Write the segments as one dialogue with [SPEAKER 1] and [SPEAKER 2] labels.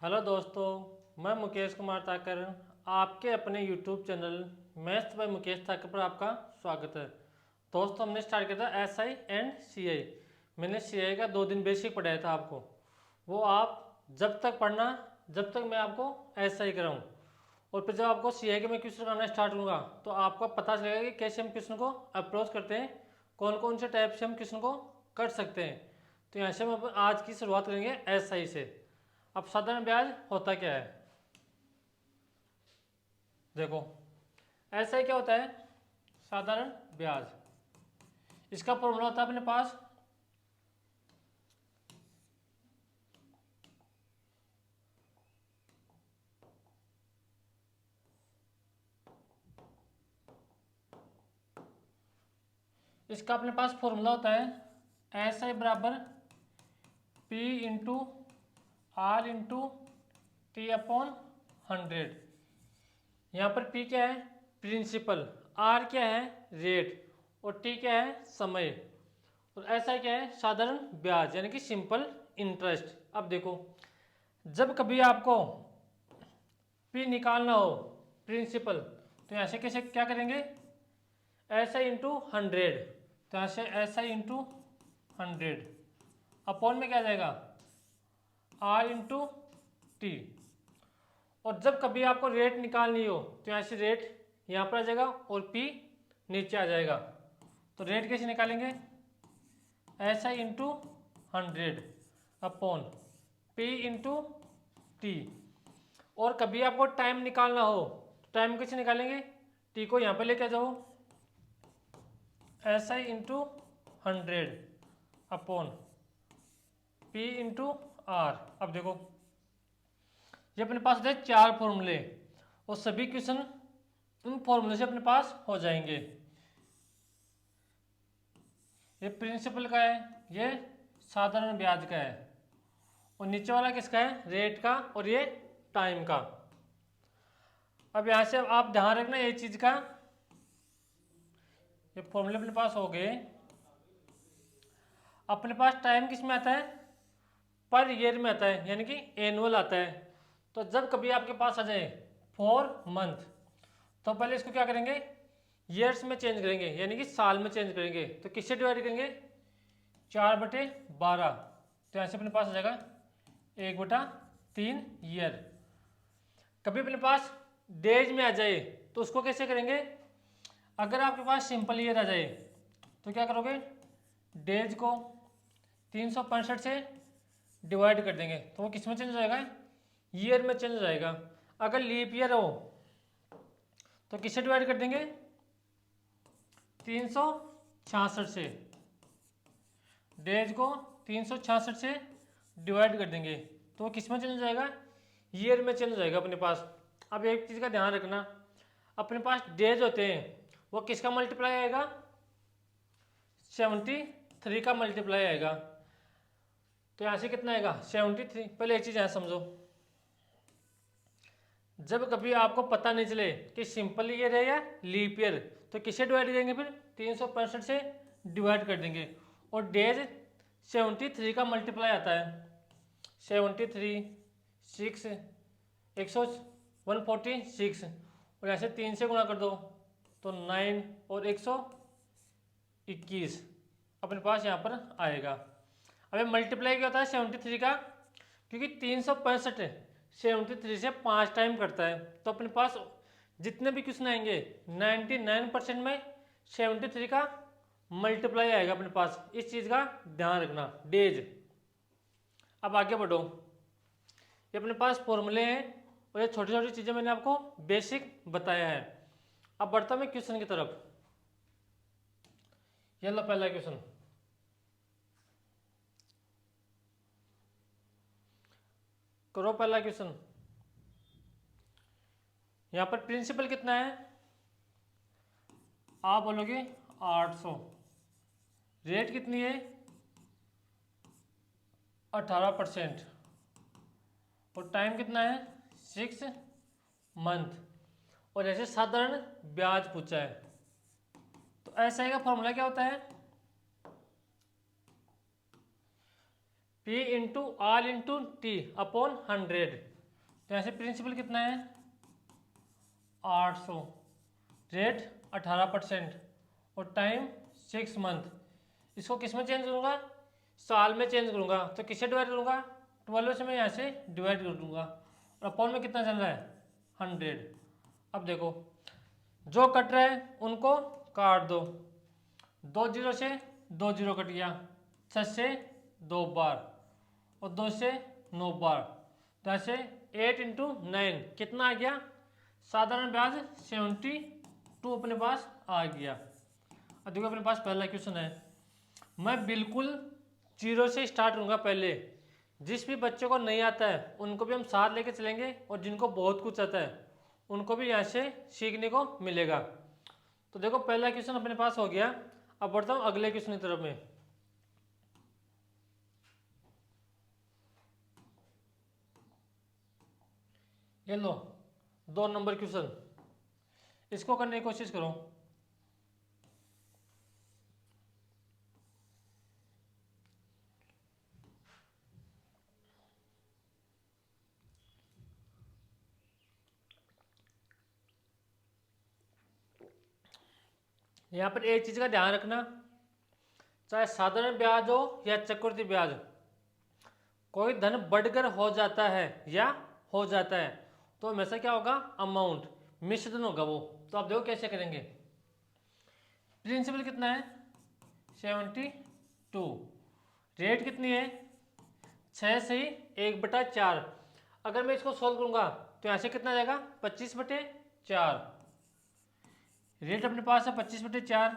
[SPEAKER 1] Hello दोस्तों, मैं मुकेश कुमार ताकर आपके अपने YouTube channel maths by Mukesh Takar पर आपका स्वागत है। दोस्तों, हमने स्टार्ट किया था एसआई एंड सीआई। मैंने सीआई का 2 दिन बेसिक पढ़ाया था आपको। वो आप जब तक पढ़ना जब तक मैं आपको एसआई कराऊँ, और फिर जब आपको सीआई के मैं क्वेश्चन करना स्टार्ट करूँगा तो आपको पता चलेगा कि कैसे हम क्वेश्चन को अप्रोच करते हैं, कौन कौन से टाइप से हम क्वेश्चन को कर सकते हैं। तो यहाँ से हम आज की शुरुआत करेंगे एसआई से। अब साधारण ब्याज होता क्या है, देखो। ऐसा ही क्या होता है साधारण ब्याज, इसका फॉर्मूला होता है अपने पास इसका अपने पास फॉर्मूला होता है एस आई बराबर P into R into T upon 100। यहाँ पर पी क्या है, प्रिंसिपल, आर क्या है, रेट, और टी क्या है, समय, और ऐसा क्या है, साधारण ब्याज यानी कि सिंपल इंटरेस्ट। अब देखो, जब कभी आपको पी निकालना हो, प्रिंसिपल, तो यहाँ से कैसे क्या करेंगे, ऐसा इंटू 100। तो यहाँ से ऐसा इंटू 100 अपॉन में क्या जाएगा, आर इंटू टी। और जब कभी आपको रेट निकालनी हो तो यहाँ से रेट यहाँ पर आ जाएगा और पी नीचे आ जाएगा। तो रेट कैसे निकालेंगे, ऐसा into 100 upon P into T. और कभी आपको टाइम निकालना हो तो टाइम कैसे निकालेंगे, टी को यहाँ पे लेके आ जाओ, ऐसा into 100 upon P into R. अब देखो, ये अपने पास होते हैं 4 फॉर्मूले, और सभी क्वेश्चन इन फॉर्मूले से अपने पास हो जाएंगे। ये प्रिंसिपल का है, ये साधारण ब्याज का है, और नीचे वाला किसका है, रेट का, और ये टाइम का। अब यहां से आप ध्यान रखना ये चीज का, ये फॉर्मूले अपने पास हो गए। अपने पास टाइम किस में आता है, पर ईयर में आता है, यानी कि एनुअल आता है। तो जब कभी आपके पास आ जाए 4 मंथ, तो पहले इसको क्या करेंगे, ईयर्स में चेंज करेंगे, यानी कि साल में चेंज करेंगे। तो किससे डिवाइड करेंगे, 4/12। तो यहाँ से अपने पास आ जाएगा 1/3 ईयर। कभी अपने पास डेज में आ जाए तो उसको कैसे करेंगे, अगर आपके पास सिंपल ईयर आ जाए तो क्या करोगे, डेज को 365 से डिवाइड कर देंगे, तो वो किस में चेंज हो जाएगा, ईयर में चेंज हो जाएगा। अगर लीप ईयर हो तो किससे डिवाइड कर देंगे, 366 से, डेज को 366 से डिवाइड कर देंगे, तो वो किस में चेंज हो जाएगा, ईयर में चेंज हो जाएगा अपने पास। अब एक चीज़ का ध्यान रखना, अपने पास डेज होते हैं वो किसका मल्टीप्लाई आएगा, 73 का मल्टीप्लाई आएगा। तो यहाँ से कितना आएगा, 73। पहले एक चीज़ यहाँ समझो, जब कभी आपको पता नहीं चले कि सिंपल ईयर है या लीप ईयर, तो किससे डिवाइड करेंगे, फिर 365 से डिवाइड कर देंगे। और डेज 73 का मल्टीप्लाई आता है, 73 6 100 146, और ऐसे 3 से गुणा कर दो तो 9 और 121 अपने पास यहाँ पर आएगा। अब मल्टीप्लाई क्या होता है 73 का, क्योंकि 365 73 से 5 टाइम करता है, तो अपने पास जितने भी क्वेश्चन आएंगे 99% में 73 का मल्टीप्लाई आएगा अपने पास। इस चीज़ का ध्यान रखना, डेज। अब आगे बढ़ो, ये अपने पास फॉर्मूले हैं और ये छोटी छोटी चीज़ें मैंने आपको बेसिक बताया है। अब बढ़ता मैं क्वेश्चन की तरफ। ये लो पहला क्वेश्चन, करो पहला क्वेश्चन। यहाँ पर प्रिंसिपल कितना है, आप बोलोगे 800, रेट कितनी है 18%, और टाइम कितना है 6 मंथ, और ऐसे साधारण ब्याज पूछा है। तो ऐसा का फॉर्मूला क्या होता है, P into R into T upon 100। तो यहाँ से प्रिंसिपल कितना है 800, रेट 18% और टाइम 6 मंथ। इसको किस में चेंज करूँगा, साल में चेंज करूँगा। तो किससे डिवाइड करूँगा, 12 से मैं यहाँ से डिवाइड कर दूँगा और अपॉन में कितना चल रहा है 100। अब देखो जो कट रहा है उनको काट दो, 2 जीरो से 2 जीरो कट गया, 6 से 2 बार और 2 से 9 बार। तो ऐसे 8 इंटू 9 कितना आ गया, साधारण ब्याज 72 अपने पास आ गया। अब देखो अपने पास पहला क्वेश्चन है, मैं बिल्कुल जीरो से स्टार्ट करूँगा। पहले जिस भी बच्चे को नहीं आता है उनको भी हम साथ लेके चलेंगे और जिनको बहुत कुछ आता है उनको भी यहाँ से सीखने को मिलेगा। तो देखो पहला क्वेश्चन अपने पास हो गया। अब बढ़ता हूँ अगले क्वेश्चन की तरफ में। ये लो 2 नंबर क्वेश्चन, इसको करने की कोशिश करो। यहाँ पर एक चीज का ध्यान रखना, चाहे साधारण ब्याज हो या चक्रवृद्धि ब्याज, कोई धन बढ़कर हो जाता है या हो जाता है तो हमेशा क्या होगा, अमाउंट मिश्रण होगा वो। तो आप देखो कैसे करेंगे। प्रिंसिपल कितना है 72, रेट कितनी है 6 से 1/4। अगर मैं इसको सोल्व करूंगा तो यहाँ से कितना जाएगा 25/4। रेट अपने पास है 25/4।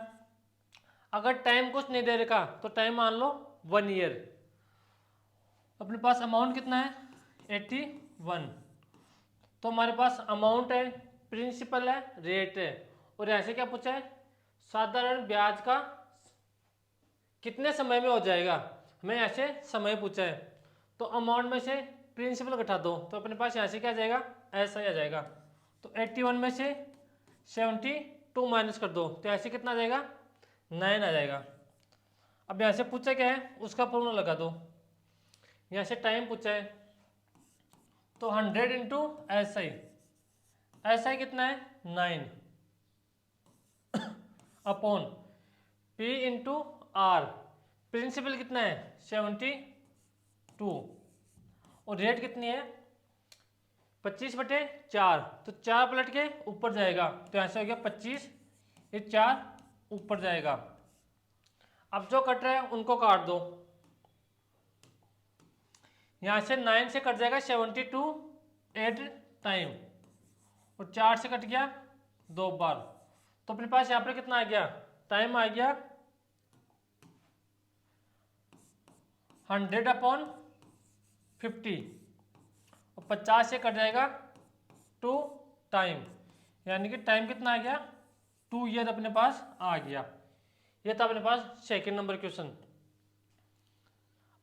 [SPEAKER 1] अगर टाइम कुछ नहीं दे रखा तो टाइम मान लो 1 ईयर। अपने पास अमाउंट कितना है 81। तो हमारे पास अमाउंट है, प्रिंसिपल है, रेट है और ऐसे क्या पूछा है, साधारण ब्याज का कितने समय में हो जाएगा, हमें ऐसे समय पूछा है। तो अमाउंट में से प्रिंसिपल घटा दो तो अपने पास यहाँ से क्या आ जाएगा, ऐसा ही आ जाएगा। तो 81 में से 72 माइनस कर दो तो ऐसे कितना आ जाएगा 9 आ जाएगा। अब यहाँ से पूछा क्या है उसका फॉर्मूला लगा दो। यहाँ से टाइम पूछा है तो 100 इंटू SI, SI कितना है 9 upon P into R, principal कितना है 72 और रेट कितनी है 25/4। तो 4 पलट के ऊपर जाएगा तो यहाँ से हो गया 25, ये 4 ऊपर जाएगा। अब जो कट रहा है उनको काट दो, यहाँ से 9 से कट जाएगा 72 8 टाइम और 4 से कट गया 2 बार। तो अपने पास यहाँ पर कितना आ गया, टाइम आ गया 100/50 और 50 से कट जाएगा 2 टाइम, यानी कि टाइम कितना आ गया 2 ईयर अपने पास आ गया। ये था अपने पास सेकंड नंबर क्वेश्चन।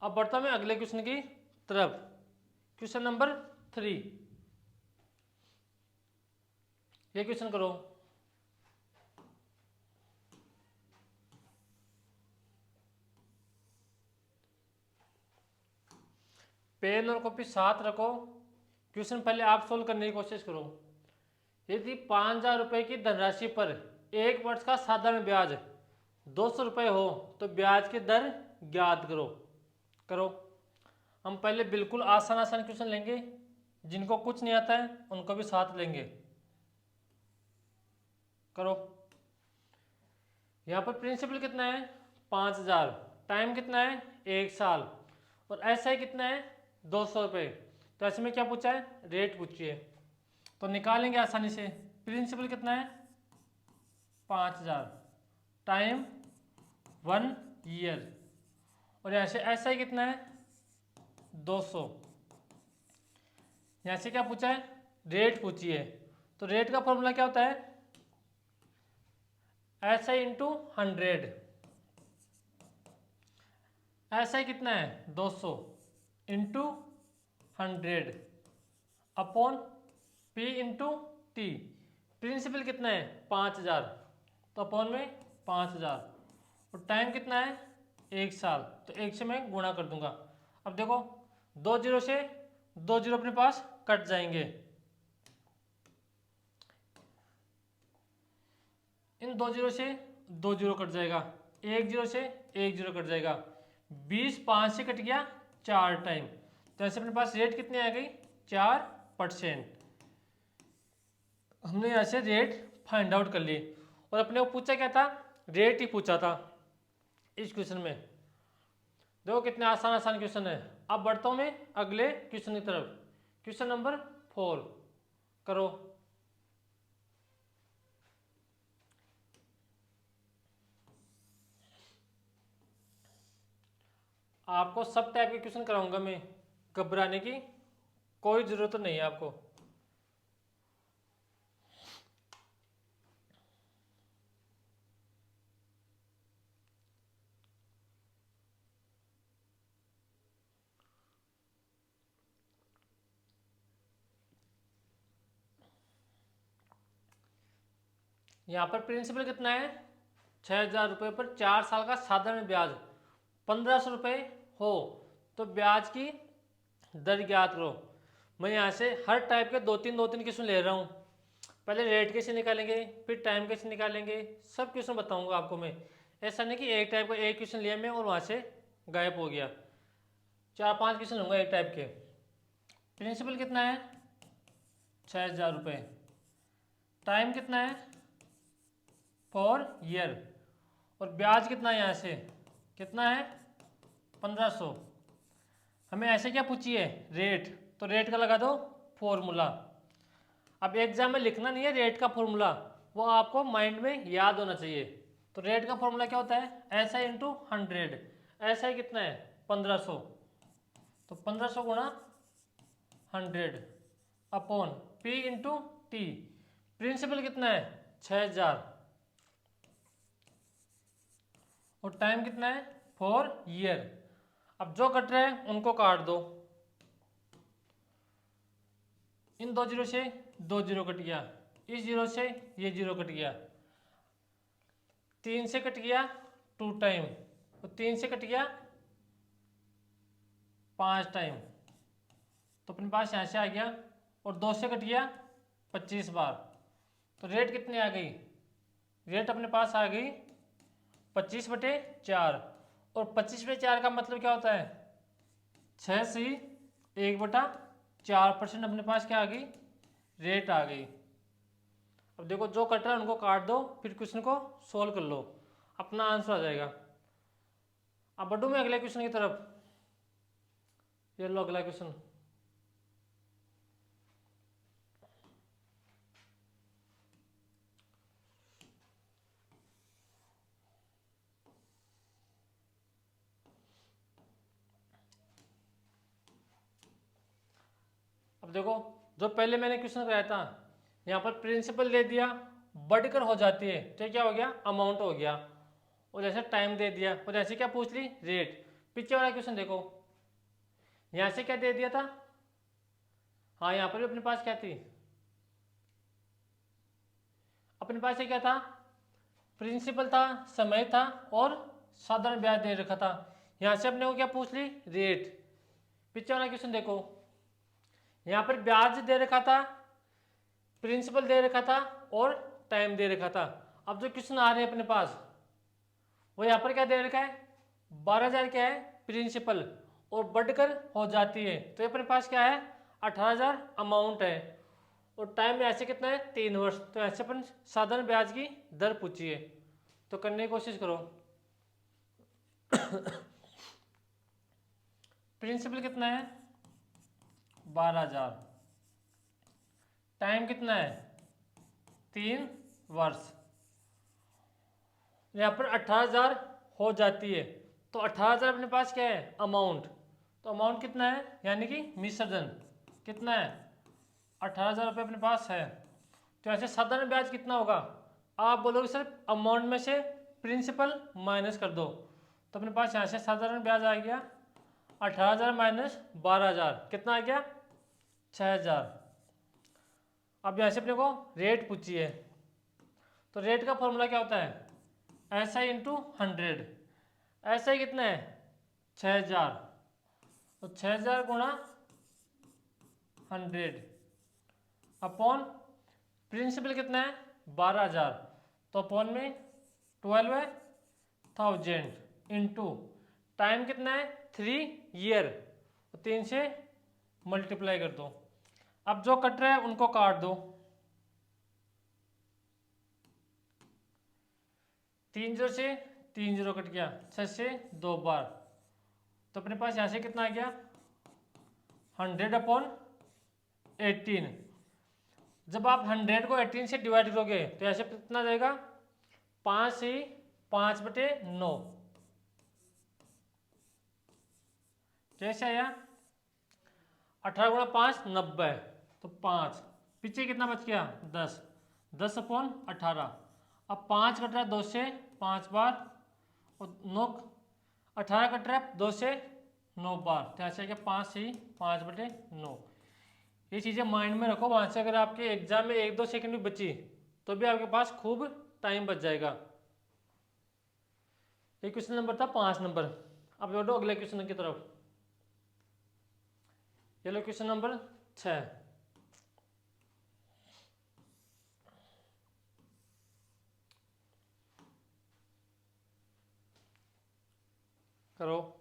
[SPEAKER 1] अब बढ़ता हूं मैं अगले क्वेश्चन की तरफ, क्वेश्चन नंबर 3। ये क्वेश्चन करो। पेन और कॉपी साथ रखो, क्वेश्चन पहले आप सोल्व करने की कोशिश करो। यदि 5,000 रुपये की धनराशि पर 1 वर्ष का साधारण ब्याज 200 रुपये हो तो ब्याज की दर ज्ञात करो। करो। हम पहले बिल्कुल आसान आसान क्वेश्चन लेंगे, जिनको कुछ नहीं आता है उनको भी साथ लेंगे। करो। यहाँ पर प्रिंसिपल कितना है 5,000, टाइम कितना है 1 साल और ऐसा ही कितना है 200 रुपये। तो ऐसे में क्या पूछा है, रेट पूछिए तो निकालेंगे आसानी से। प्रिंसिपल कितना है 5,000, टाइम 1 ईयर और यहाँ से ऐसा ही कितना है 200। यहाँ से क्या पूछा है, रेट पूछिए। तो रेट का फॉर्मूला क्या होता है, SI इंटू 100। SI कितना है 200 into 100 upon P into T। Principal कितना है 5,000 तो अपॉन में 5,000 और टाइम कितना है 1 साल तो 1 से मैं गुणा कर दूंगा। अब देखो 2 जीरो से 2 जीरो अपने पास कट जाएंगे, इन 2 जीरो से 2 जीरो कट जाएगा, 1 जीरो से 1 जीरो कट जाएगा, 20 5 से कट गया 4 टाइम, तो ऐसे अपने पास रेट कितनी आ गई 4%। हमने यहाँ से रेट फाइंड आउट कर लिए और अपने को पूछा क्या था, रेट ही पूछा था इस क्वेश्चन में। देखो कितने आसान आसान क्वेश्चन है। अब बढ़ता हूँ मैं अगले क्वेश्चन की तरफ। क्वेश्चन नंबर 4 करो। आपको सब टाइप के क्वेश्चन कराऊंगा मैं, घबराने की कोई जरूरत नहीं है आपको। यहाँ पर प्रिंसिपल कितना है 6,000 रुपये पर 4 साल का साधारण ब्याज 1,500 रुपये हो तो ब्याज की दर ज्ञात करो। मैं यहाँ से हर टाइप के दो तीन क्वेश्चन ले रहा हूँ। पहले रेट कैसे निकालेंगे, फिर टाइम कैसे निकालेंगे, सब क्वेश्चन बताऊंगा आपको मैं। ऐसा नहीं कि एक टाइप का एक क्वेश्चन लिया मैं और वहाँ से गायब हो गया। 4 5 क्वेश्चन लूँगा एक टाइप के। प्रिंसिपल कितना है 6,000 रुपये, टाइम कितना है 4 ईयर, और ब्याज कितना है यहाँ से कितना है 1,500। हमें ऐसे क्या पूछी है रेट, तो रेट का लगा दो फॉर्मूला। अब एग्जाम में लिखना नहीं है रेट का फॉर्मूला, वो आपको माइंड में याद होना चाहिए। तो रेट का फॉर्मूला क्या होता है S I into 100। S I कितना है 1,500, तो 1,500 गुणा 100 upon P into T. Principal कितना है 6,000 और टाइम कितना है 4 ईयर। अब जो कट रहे हैं उनको काट दो। इन 2 जीरो से 2 जीरो कट गया, इस जीरो से ये जीरो कट गया, 3 से कट गया 2 टाइम, तो 3 से कट गया 5 टाइम, तो अपने पास यहाँ से आ गया, और 2 से कट गया 25 बार। तो रेट कितनी आ गई, रेट अपने पास आ गई 25/4। और 25/4 का मतलब क्या होता है 6 से 1/4% अपने पास क्या आ गई रेट आ गई। अब देखो जो कट रहा है उनको काट दो, फिर क्वेश्चन को सोल्व कर लो, अपना आंसर आ जाएगा। अब बढ़ूँ मैं अगले क्वेश्चन की तरफ। ये लो अगला क्वेश्चन। अब देखो जो पहले मैंने क्वेश्चन कराया था, यहाँ पर प्रिंसिपल दे दिया, बढ़कर हो जाती है तो क्या हो गया अमाउंट हो गया, और जैसे टाइम दे दिया, और जैसे क्या पूछ ली रेट। पीछे वाला क्वेश्चन देखो, यहाँ से क्या दे दिया था, हाँ यहाँ पर भी अपने पास क्या थी, अपने पास ये क्या था प्रिंसिपल था, समय था और साधारण ब्याज दे रखा था। यहाँ से अपने को क्या पूछ ली रेट। पीछे वाला क्वेश्चन देखो, यहाँ पर ब्याज दे रखा था, प्रिंसिपल दे रखा था और टाइम दे रखा था। अब जो क्वेश्चन आ रहे हैं अपने पास वो यहाँ पर क्या दे रखा है 12,000 क्या है प्रिंसिपल और बढ़कर हो जाती है, तो ये अपने पास क्या है 18,000 अमाउंट है, और टाइम में ऐसे कितना है 3 वर्ष। तो ऐसे अपन साधारण ब्याज की दर पूछिए, तो करने की कोशिश करो। प्रिंसिपल कितना है 12,000, टाइम कितना है 3 वर्ष, यहाँ पर 18,000 हो जाती है, तो 18,000 अपने पास क्या है अमाउंट, तो अमाउंट कितना है यानी कि मिश्रधन कितना है 18,000 रुपये अपने पास है। तो ऐसे साधारण ब्याज कितना होगा, आप बोलोगे सर अमाउंट में से प्रिंसिपल माइनस कर दो, तो अपने पास यहाँ से साधारण ब्याज आ गया 18,000 माइनस 12,000 कितना आ गया 6,000। अब यहाँ से अपने को रेट पूछी है, तो रेट का फॉर्मूला क्या होता है S I into 100। S I कितना है 6,000 तो 6000 गुणा 100 अपॉन प्रिंसिपल कितना है 12000, तो अपॉन में 12,000 इंटू टाइम कितना है 3 ईयर, तो 3 से मल्टीप्लाई कर दो। अब जो कट रहा है उनको काट दो, 3 0 से 3 0 कट गया, 6 से 2 बार, तो अपने पास यहाँ से कितना आ गया 100/18। जब आप 100 को 18 से डिवाइड करोगे तो ऐसे कितना जाएगा 5 से 5/9, कैसे आया 18 गुणा 5 90, तो 5 पीछे कितना बच गया 10, 10/18। अब 5 कट रहा है 2 से 5 बार, और 9 18 कट रहा है 2 से 9 बार, तो ऐसे क्या 5 से 5/9। ये चीज़ें माइंड में रखो, वहाँ से अगर आपके एग्जाम में 1-2 सेकंड भी बची तो भी आपके पास खूब टाइम बच जाएगा। ये क्वेश्चन नंबर था 5 नंबर। अब लौटो अगले क्वेश्चन की तरफ। ये लो क्वेश्चन नंबर 6। करो।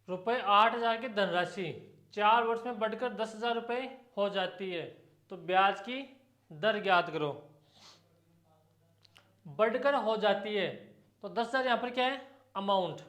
[SPEAKER 1] रुपए 8,000 की धनराशि 4 वर्ष में बढ़कर 10,000 रुपये हो जाती है, तो ब्याज की दर ज्ञात करो। बढ़कर हो जाती है तो 10,000 यहाँ पर क्या है अमाउंट,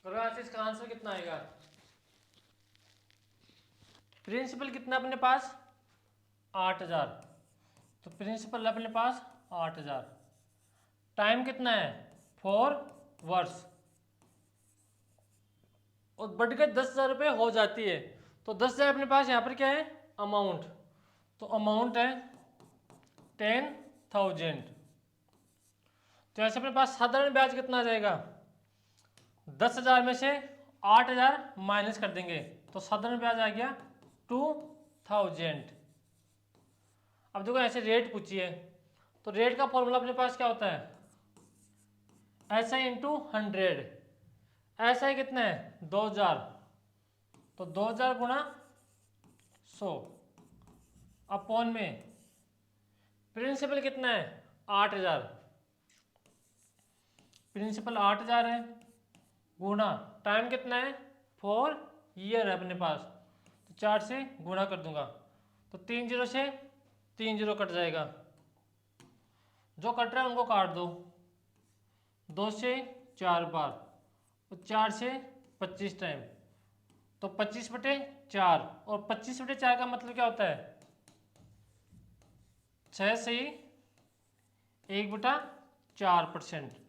[SPEAKER 1] करो यहाँ से इसका आंसर कितना आएगा। प्रिंसिपल कितना अपने पास 8,000, तो प्रिंसिपल अपने पास 8,000। टाइम कितना है 4 वर्ष, और बढ़कर 10,000 रुपये हो जाती है, तो 10,000 अपने पास यहाँ पर क्या है अमाउंट, तो अमाउंट है 10,000। तो ऐसे अपने पास साधारण ब्याज कितना आ जाएगा 10,000 में से 8,000 माइनस कर देंगे, तो साधारण ब्याज आ गया 2,000। अब देखो ऐसे रेट पूछी है, तो रेट का फॉर्मूला अपने पास क्या होता है SI इंटू 100। SI कितना है 2,000, तो 2,000 गुणा 100 अपॉन में प्रिंसिपल कितना है 8,000, प्रिंसिपल 8,000 है, गुणा टाइम कितना है 4 ईयर है अपने पास, तो 4 से गुणा कर दूंगा, तो 3 0 से 3 0 कट जाएगा, जो कट रहा है उनको काट दो, 2 से 4 बार, तो 4 से 25 टाइम, तो 25/4, और 25/4 का मतलब क्या होता है 6 से 1/4%।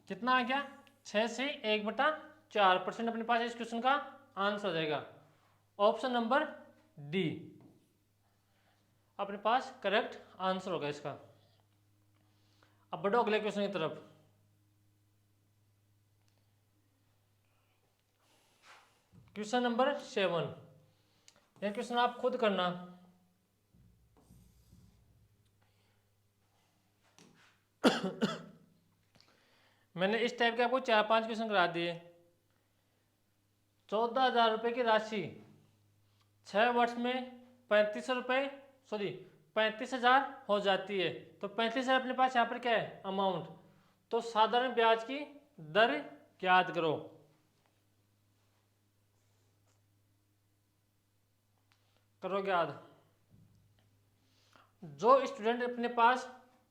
[SPEAKER 1] कितना आ गया 6 से 1/4% अपने पास इस क्वेश्चन का आंसर हो जाएगा। ऑप्शन नंबर डी अपने पास करेक्ट आंसर होगा इसका। अब बढ़ो अगले क्वेश्चन की तरफ। Question number 7। यह क्वेश्चन आप खुद करना। मैंने इस टाइप के आपको 4-5 क्वेश्चन करा दिए। 14,000 रुपये की राशि 6 वर्ष में 35,000 हो जाती है, तो 35,000 अपने पास यहाँ पर क्या है अमाउंट, तो साधारण ब्याज की दर ज्ञात करो। करो ज्ञात। जो स्टूडेंट अपने पास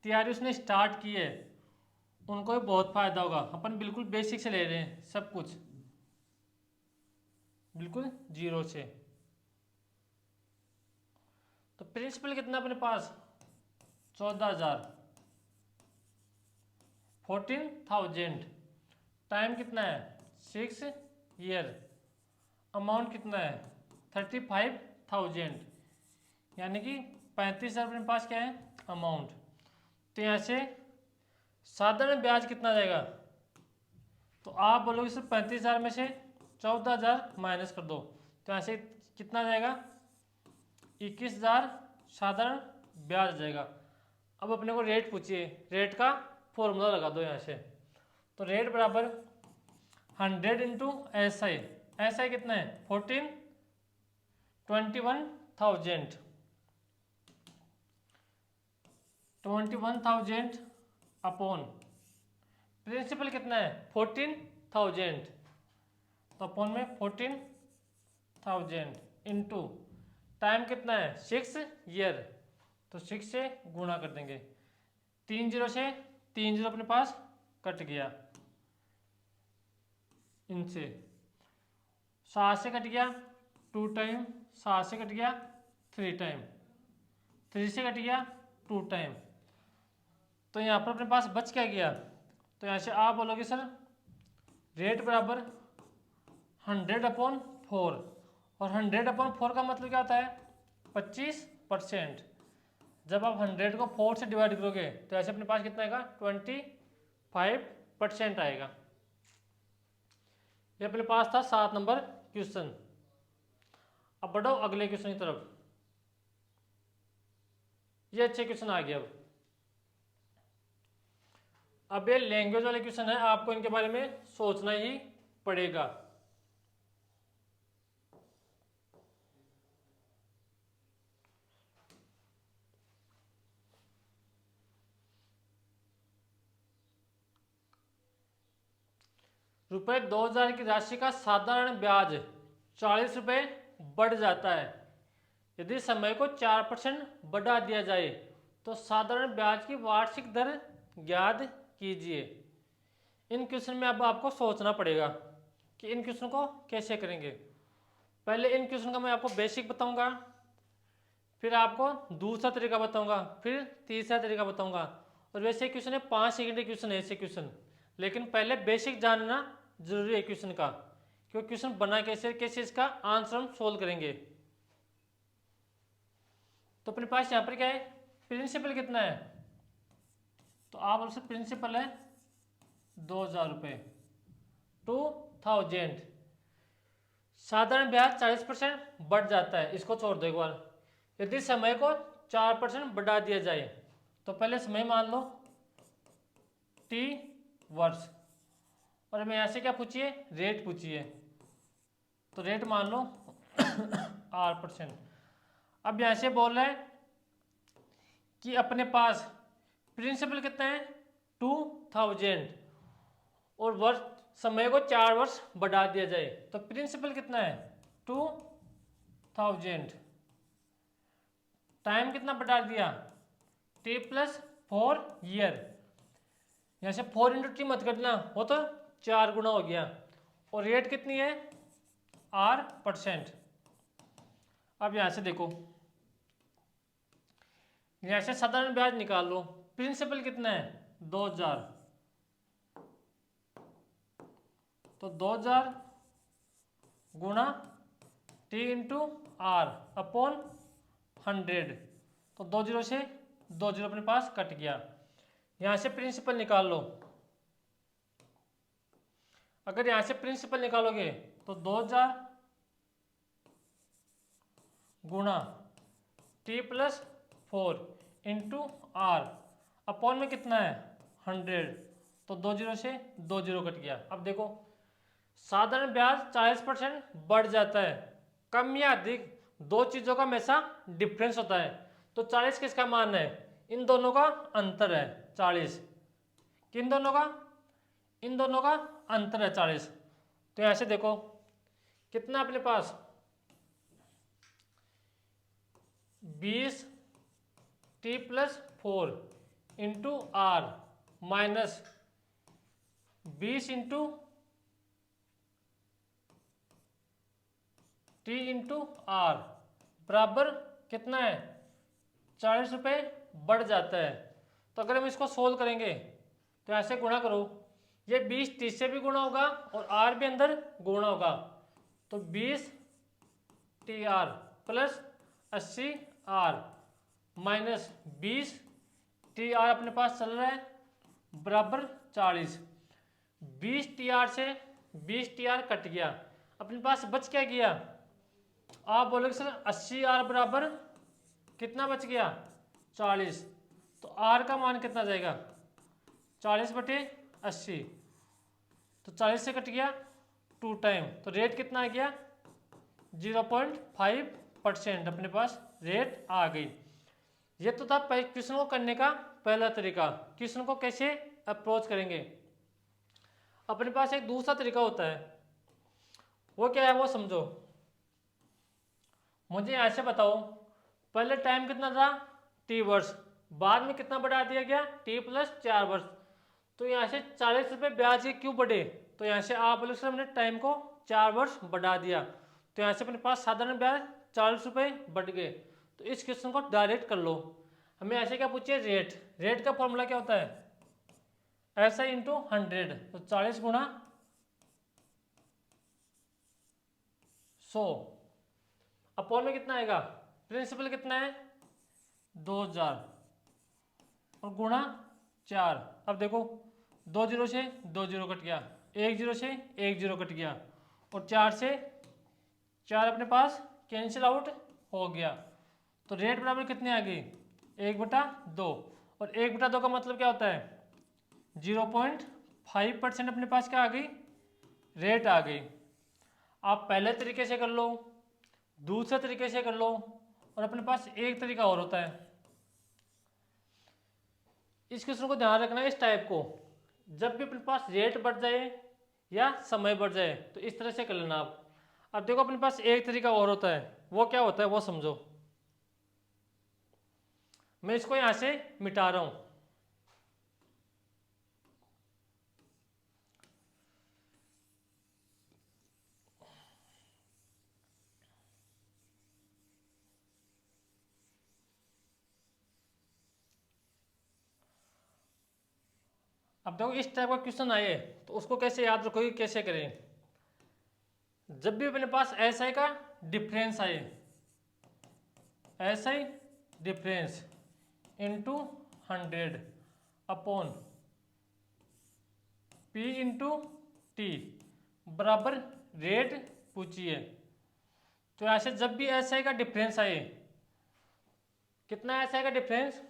[SPEAKER 1] तैयारी उसने स्टार्ट की है उनको भी बहुत फायदा होगा। अपन बिल्कुल बेसिक से ले रहे हैं, सब कुछ बिल्कुल जीरो से। तो प्रिंसिपल कितना अपने पास 14,000, 14,000। टाइम कितना है 6 ईयर। अमाउंट कितना है 35,000, यानी कि 35,000 अपने पास क्या है अमाउंट। तो यहाँ से साधारण ब्याज कितना जाएगा, तो आप बोलोगे सिर्फ 35,000 में से 14,000 माइनस कर दो, तो यहाँ से कितना जाएगा 21,000 साधारण ब्याज आ जाएगा। अब अपने को रेट पूछिए, रेट का फॉर्मूला लगा दो यहाँ से। तो रेट बराबर 100 इंटू SI, SI कितना है 21,000, 21,000 अपॉन प्रिंसिपल कितना है 14,000, तो अपॉन में 14,000 इंटू टाइम कितना है 6 ईयर, तो 6 से गुणा कर देंगे। 3 जीरो से 3 जीरो अपने पास कट गया, इनसे 7 से कट गया 2 टाइम, 7 से कट गया 3 टाइम, 3 से कट गया 2 टाइम। तो यहाँ पर अपने पास बच क्या गया, तो यहाँ से आप बोलोगे सर रेट बराबर 100/4, और 100/4 का मतलब क्या होता है 25%। जब आप 100 को 4 से डिवाइड करोगे तो ऐसे अपने पास कितना आएगा 25% आएगा। ये अपने पास था 7 नंबर क्वेश्चन। अब बढ़ो अगले क्वेश्चन की तरफ। ये अच्छे क्वेश्चन आ गया। अब ये लैंग्वेज वाले क्वेश्चन है, आपको इनके बारे में सोचना ही पड़ेगा। रुपए 2,000 की राशि का साधारण ब्याज 40 रुपए बढ़ जाता है। यदि समय को 4% बढ़ा दिया जाए तो साधारण ब्याज की वार्षिक दर ज्ञात कीजिए। इन क्वेश्चन में अब आपको सोचना पड़ेगा कि इन क्वेश्चन को कैसे करेंगे। पहले इन क्वेश्चन का मैं आपको बेसिक बताऊंगा, फिर आपको दूसरा तरीका बताऊंगा, फिर तीसरा तरीका बताऊंगा। और वैसे क्वेश्चन है 5 सेकंड के क्वेश्चन है ऐसे क्वेश्चन, लेकिन पहले बेसिक जानना जरूरी है क्वेश्चन का, क्योंकि क्वेश्चन बना कैसे कैसे इसका आंसर हम सोल्व करेंगे। तो अपने पास यहाँ पर क्या है प्रिंसिपल कितना है, तो आप उससे प्रिंसिपल है 2,000 रुपये 2,000। साधारण ब्याज 40% बढ़ जाता है, इसको छोड़ दो एक बार। यदि समय को 4% बढ़ा दिया जाए तो पहले समय मान लो T वर्ष, और हमें यहाँ से क्या पूछिए रेट पूछिए, तो रेट मान लो R%। अब यहाँ से बोल रहा है कि अपने पास प्रिंसिपल कितना है 2,000 और वर्ष समय को 4 वर्ष बढ़ा दिया जाए तो प्रिंसिपल कितना है 2,000। टाइम कितना बढ़ा दिया T+4 ईयर, यहाँ से 4 × T मत करना, वो तो 4 गुना हो गया। और रेट कितनी है R%। अब यहाँ से देखो, यहाँ से साधारण ब्याज निकाल लो। प्रिंसिपल कितना है 2,000, तो 2,000 गुणा T × R अपॉन 100, तो 2 जीरो से 2 जीरो अपने पास कट गया। यहाँ से प्रिंसिपल निकाल लो। अगर यहाँ से प्रिंसिपल निकालोगे तो 2,000 गुणा T+4 इंटू R अपॉन में कितना है 100, तो 2 जीरो से 2 जीरो कट गया। अब देखो साधारण ब्याज 40% बढ़ जाता है, कम या अधिक दो चीजों का हमेशा डिफरेंस होता है। तो 40 किसका मान है, इन दोनों का अंतर है 40, किन दोनों का, इन दोनों का अंतर है 40। तो ऐसे देखो कितना अपने पास 20T+4 into R minus 20 into T into R बराबर कितना है 40 रुपये बढ़ जाता है। तो अगर हम इसको सोल्व करेंगे तो ऐसे गुणा करो, ये 20 30 से भी गुणा होगा और आर भी अंदर गुणा होगा, तो 20 TR plus 80 R minus 20 TR अपने पास चल रहा है बराबर 40। 20 TR से 20 TR कट गया, अपने पास बच क्या गया? आप बोलोगे सर 80 R बराबर कितना बच गया? 40। तो R का मान कितना जाएगा? 40/80, तो 40 से कट गया 2 टाइम, तो रेट कितना आ गया? 0.5% अपने पास रेट आ गई। ये तो था क्वेश्चन को करने का पहला तरीका। क्वेश्चन को कैसे अप्रोच करेंगे? अपने पास एक दूसरा तरीका होता है, वो क्या है वो समझो। मुझे ऐसे बताओ, पहले टाइम कितना था? T वर्ष, बाद में कितना बढ़ा दिया गया? T प्लस 4 वर्ष। तो यहाँ से 40 रुपये ब्याज के क्यों बढ़े? तो यहाँ से आप बोले सर हमने टाइम को 4 वर्ष बढ़ा दिया, तो यहाँ से अपने पास साधारण ब्याज 40 रुपये बढ़ गए। तो इस क्वेश्चन को डायरेक्ट कर लो। हमें ऐसे क्या पूछिए? रेट। रेट का फॉर्मूला क्या होता है? ऐसा इंटू 100, तो 40 गुणा 100 अपॉन में कितना आएगा? प्रिंसिपल कितना है? 2000 और गुणा 4। अब देखो 2 जीरो से 2 जीरो कट गया, 1 जीरो से 1 जीरो कट गया और 4 से 4 अपने पास कैंसिल आउट हो गया। तो रेट बराबर कितनी आ गई? 1/2। और 1/2 का मतलब क्या होता है? 0.5% अपने पास क्या आ गई? रेट आ गई। आप पहले तरीके से कर लो, दूसरे तरीके से कर लो, और अपने पास एक तरीका और होता है। इस क्वेश्चन को ध्यान रखना है, इस टाइप को जब भी अपने पास रेट बढ़ जाए या समय बढ़ जाए तो इस तरह से कर लेना आप। अब देखो अपने पास एक तरीका और होता है, वो क्या होता है वो समझो। मैं इसको यहां से मिटा रहा हूं। अब देखो इस टाइप का क्वेश्चन आए तो उसको कैसे याद रखोगे, कैसे करें? जब भी अपने पास SI का डिफरेंस आए, SI difference into 100 upon P into T बराबर रेट पूछिए। तो ऐसे जब भी SI का डिफरेंस आए, कितना SI का डिफरेंस?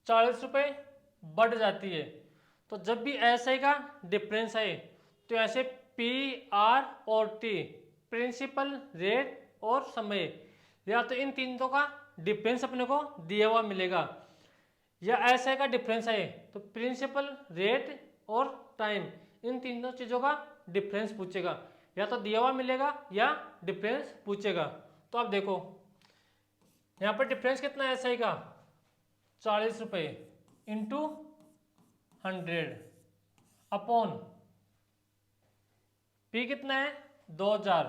[SPEAKER 1] 40 रुपये बढ़ जाती है। तो जब भी SI का डिफरेंस आए तो ऐसे P R और T प्रिंसिपल, रेट और समय, या तो इन तीनों का डिफरेंस अपने को दिया हुआ मिलेगा, या SI का डिफरेंस आए तो प्रिंसिपल, रेट और टाइम, इन तीनों चीज़ों का डिफरेंस पूछेगा, या तो दिया हुआ मिलेगा या डिफरेंस पूछेगा। तो आप देखो यहाँ पर डिफरेंस कितना है SI का? 40 रुपये इंटू 100 अपॉन P कितना है? 2000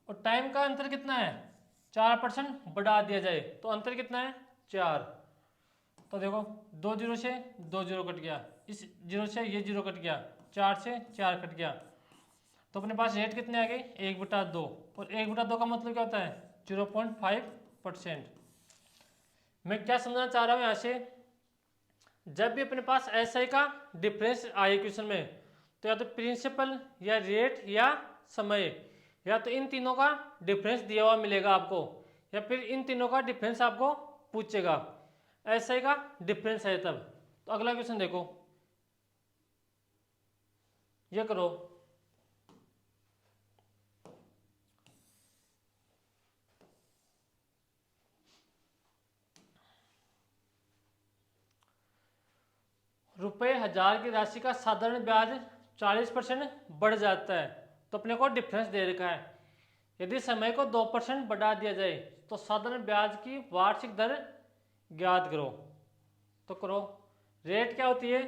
[SPEAKER 1] और टाइम का अंतर कितना है? 4% बढ़ा दिया जाए तो अंतर कितना है? 4। तो देखो 2 जीरो से 2 जीरो कट गया, इस जीरो से ये जीरो कट गया, 4 से 4 कट गया, तो अपने पास रेट कितने आ गए? 1/2। और 1/2 का मतलब क्या होता है? 0.5%। मैं क्या समझना चाह रहा हूँ यहाँ से, जब भी अपने पास SI का डिफरेंस आए क्वेश्चन में, तो या तो प्रिंसिपल या रेट या समय, या तो इन तीनों का डिफरेंस दिया हुआ मिलेगा आपको, या फिर इन तीनों का डिफरेंस आपको पूछेगा। SI का डिफरेंस है तब। तो अगला क्वेश्चन देखो, ये करो। ₹1000 की राशि का साधारण ब्याज 40% बढ़ जाता है, तो अपने को डिफरेंस दे रखा है। यदि समय को 2% बढ़ा दिया जाए तो साधारण ब्याज की वार्षिक दर ज्ञात करो। तो करो, रेट क्या होती है?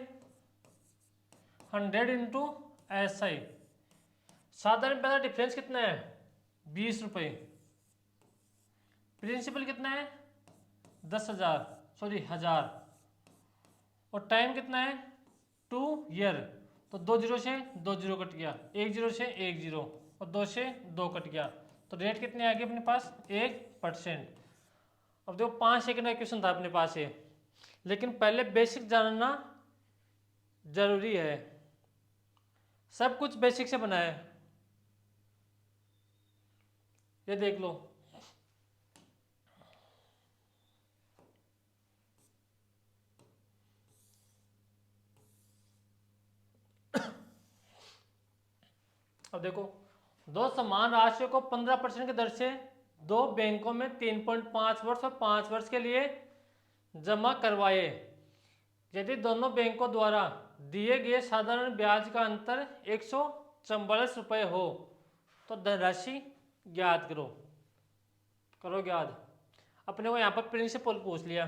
[SPEAKER 1] 100 इंटू SI। साधारण ब्याज का डिफरेंस कितना है? 20 रुपये प्रिंसिपल कितना है 10,000 सॉरी 1000 और टाइम कितना है 2 ईयर। तो 2 जीरो से 2 जीरो कट गया, 1 जीरो से 1 जीरो और 2 से 2 कट गया। तो रेट कितनी आ गई अपने पास 1%। अब देखो 5 सेकंड का क्वेश्चन था अपने पास ये, लेकिन पहले बेसिक जानना जरूरी है। सब कुछ बेसिक से बना है, ये देख लो। अब देखो दो समान राशियों को 15% की दर से दो बैंकों में 3.5 वर्ष और 5 वर्ष के लिए जमा करवाए। यदि दोनों बैंकों द्वारा दिए गए साधारण ब्याज का अंतर 144 रुपये हो तो धनराशि ज्ञात करो। करो ज्ञात। अपने को यहाँ पर प्रिंसिपल पूछ लिया,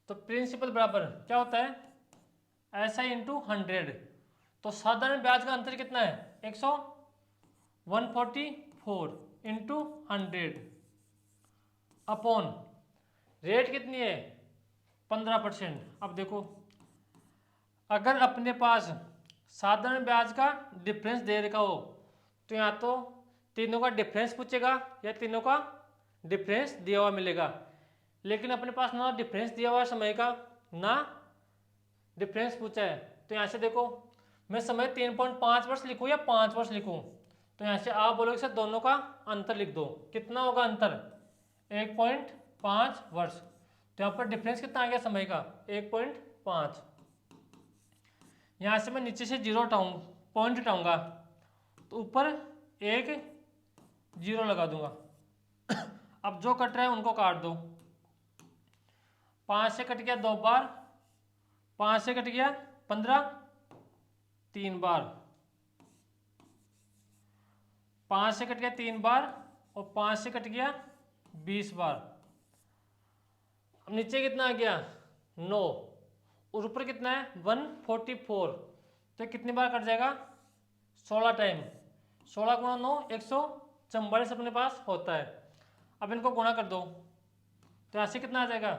[SPEAKER 1] तो प्रिंसिपल बराबर क्या होता है SI इंटू 100। तो साधारण ब्याज का अंतर कितना है 144 इंटू 100 अपॉन रेट कितनी है 15%। अब देखो अगर अपने पास साधारण ब्याज का डिफरेंस दे रखा हो तो यहाँ तो तीनों का डिफरेंस पूछेगा या तीनों का डिफरेंस दिया हुआ मिलेगा, लेकिन अपने पास ना डिफरेंस दिया हुआ समय का ना डिफरेंस पूछा है। तो यहाँ से देखो मैं समय 3.5 वर्ष लिखूँ या 5 वर्ष लिखूँ, तो यहाँ से आप बोलोगे सर दोनों का अंतर लिख दो। कितना होगा अंतर 1.5 वर्ष। तो यहाँ पर डिफरेंस कितना आ गया समय का 1.5। यहाँ से मैं नीचे से जीरो हटाऊँ पॉइंट हटाऊँगा तो ऊपर एक जीरो लगा दूंगा। अब जो कट रहा है उनको काट दो। 5 से कट गया 2 बार, 5 से कट गया 15 3 बार, 5 से कट गया 3 बार और 5 से कट गया 20 बार। अब नीचे कितना आ गया 9 और ऊपर कितना है 144। तो कितनी बार कट जाएगा 16 टाइम। 16 गुणा 9 144 अपने पास होता है। अब इनको गुणा कर दो तो ऐसे कितना आ जाएगा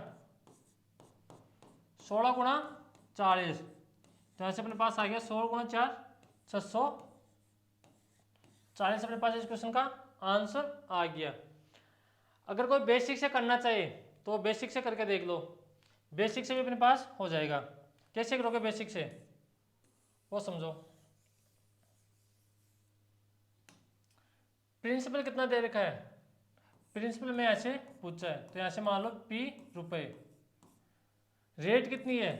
[SPEAKER 1] 16 गुणा 40। तो ऐसे अपने पास आ गया 16 गुणा 4 640 अपने पास इस क्वेश्चन का आंसर आ गया। अगर कोई बेसिक से करना चाहे तो बेसिक से करके देख लो, बेसिक से भी अपने पास हो जाएगा। कैसे करोगे बेसिक से वो समझो। प्रिंसिपल कितना दे रखा है, प्रिंसिपल में ऐसे पूछा है तो यहाँ से मान लो P रुपए। रेट कितनी है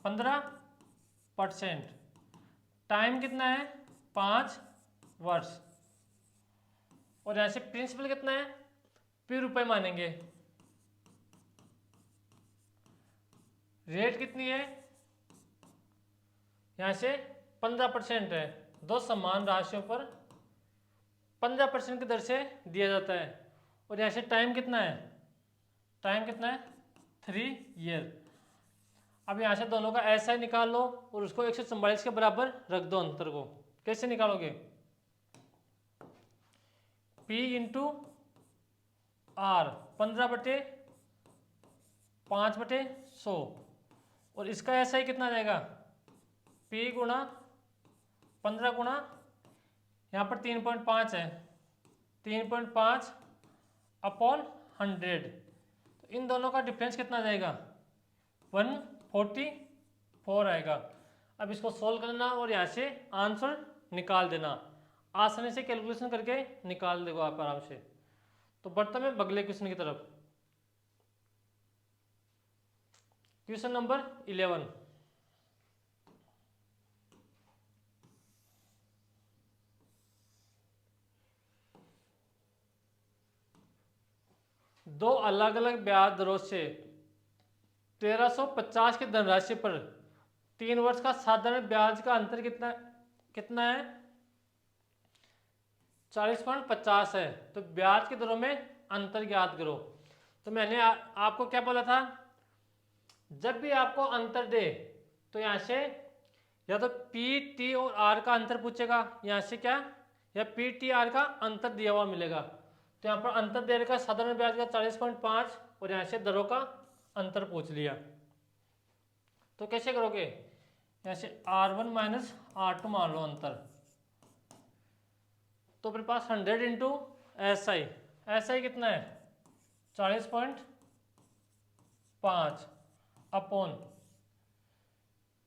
[SPEAKER 1] 15%। टाइम कितना है 5 वर्ष और यहाँ से प्रिंसिपल कितना है P रुपए मानेंगे। रेट कितनी है यहाँ से 15% है। दो समान राशियों पर 15% की दर से दिया जाता है और यहाँ से टाइम कितना है 3 ईयर। अब यहाँ से दोनों का ऐसा ही निकाल लो और उसको 144 के बराबर रख दो अंतर को। कैसे निकालोगे P इंटू R 15/5/100 और इसका ऐसा ही कितना आ जाएगा P गुणा 15 गुणा यहाँ पर 3.5 है 3.5 अपॉन 100। तो इन दोनों का डिफरेंस कितना आ जाएगा 144 आएगा। अब इसको सोल्व करना और यहाँ से आंसर निकाल देना। आसानी से कैलकुलेशन करके निकाल देगा आप आराम से। तो बढ़ता मैं अगले क्वेश्चन की तरफ। Question number 11। दो अलग अलग ब्याज दरों से 1350 की धनराशि पर 3 वर्ष का साधारण ब्याज का अंतर कितना है 40.50 है। तो ब्याज की दरों में अंतर ज्ञात करो। तो मैंने आपको क्या बोला था, जब भी आपको अंतर दे तो यहाँ से या तो P T और R का अंतर पूछेगा, यहाँ से क्या या P T R का अंतर दिया हुआ मिलेगा। तो यहाँ पर अंतर दे रखा साधारण ब्याज का 40.5 और यहाँ से दरों का अंतर पूछ लिया। तो कैसे करोगे, यहाँ से R1 माइनस R2 मान लो अंतर। तो अपने पास 100 इंटू SI, SI कितना है 40.5 अपॉन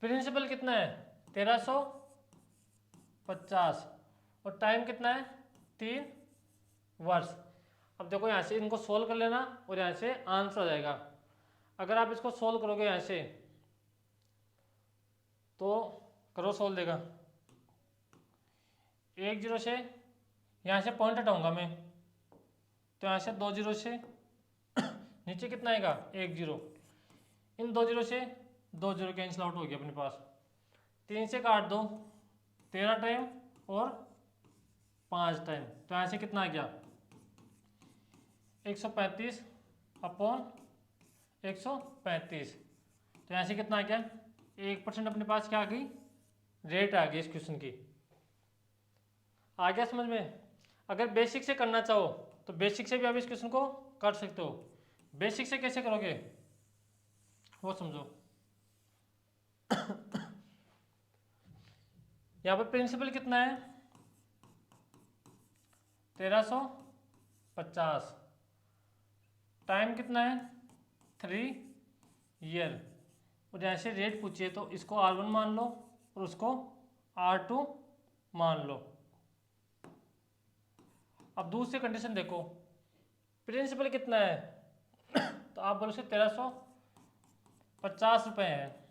[SPEAKER 1] प्रिंसिपल कितना है 1350 और टाइम कितना है 3 वर्ष। अब देखो यहाँ से इनको सोल्व कर लेना और यहाँ से आंसर आ जाएगा। अगर आप इसको सोल्व करोगे यहाँ से तो करो सोल्व देगा 1 0 से, यहाँ से पॉइंट हटाऊंगा मैं तो यहाँ से 2 0 से नीचे कितना आएगा 1 0, इन 2 0 से 2 0 कैंसिल आउट हो गया अपने पास। 3 से काट दो 13 टाइम और 5 टाइम, तो यहाँ से कितना आ गया 135 अपॉन 135। तो यहाँ से कितना आ गया 1% अपने पास क्या आ गई रेट आ गई इस क्वेश्चन की। आ गया समझ में। अगर बेसिक से करना चाहो तो बेसिक से भी आप इस क्वेश्चन को कर सकते हो। बेसिक से कैसे करोगे वो समझो। यहाँ पर प्रिंसिपल कितना है 1350, टाइम कितना है 3 ईयर और यहाँ से रेट पूछिए तो इसको R1 मान लो और उसको R2 मान लो। अब दूसरी कंडीशन देखो, प्रिंसिपल कितना है तो आप बोलो 1350 रुपये है,